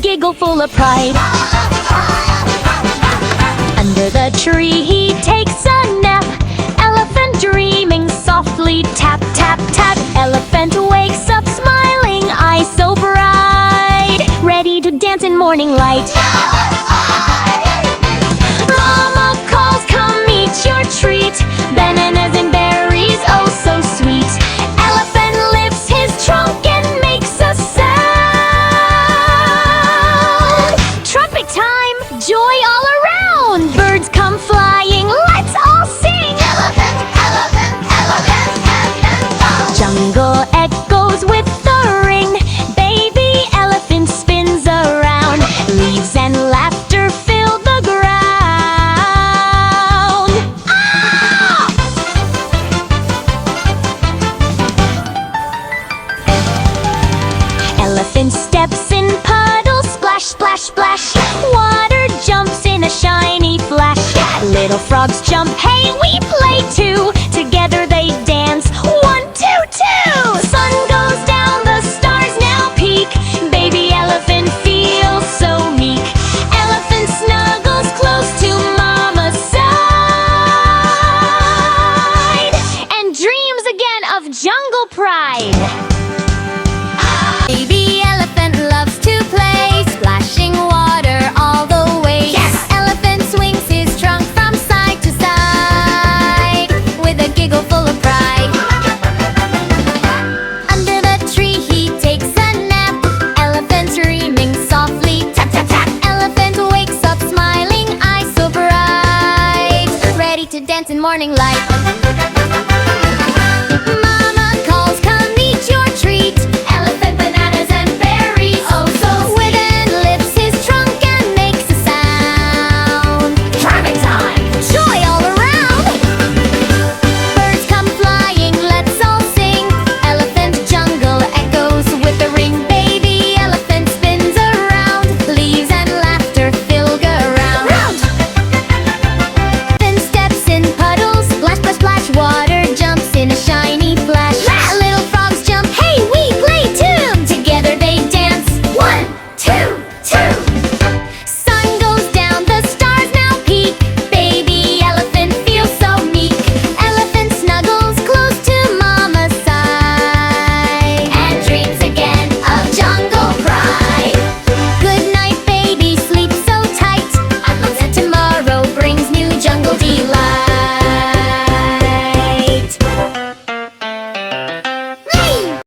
giggle full of pride. Under the tree he takes a nap. Elephant dreaming softly, tap, tap, tap. Elephant wakes up smiling, eyes so bright, ready to dance in morning light. Mama calls, come eat your treat. Bananas and berries, oh so sweet. Elephant lifts his trunk and makes a sound. Trumpet time, joy all around. Birds come flying, let's all sing. Elephant, elephant, elephant, elephant. Jungle echoes with the ring. Baby elephant spins around. Leaves and laughter fill the ground. Ah! Elephant steps in puddles, splash, splash, splash. Water jumps in a shiny flash. Little frogs jump, hey, we play too. Together they dance, 1, 2, 2. Sun goes down, the stars now peek. Baby elephant feels so meek. Elephant snuggles close to mama's side and dreams again of jungle pride. Baby elephant loves to play, splashing water all the way. Yes! Elephant swings his trunk from side to side with a giggle full of pride. Under the tree he takes a nap. Elephant dreaming softly, tap, tap, tap. Elephant wakes up smiling, eyes so bright, ready to dance in morning light.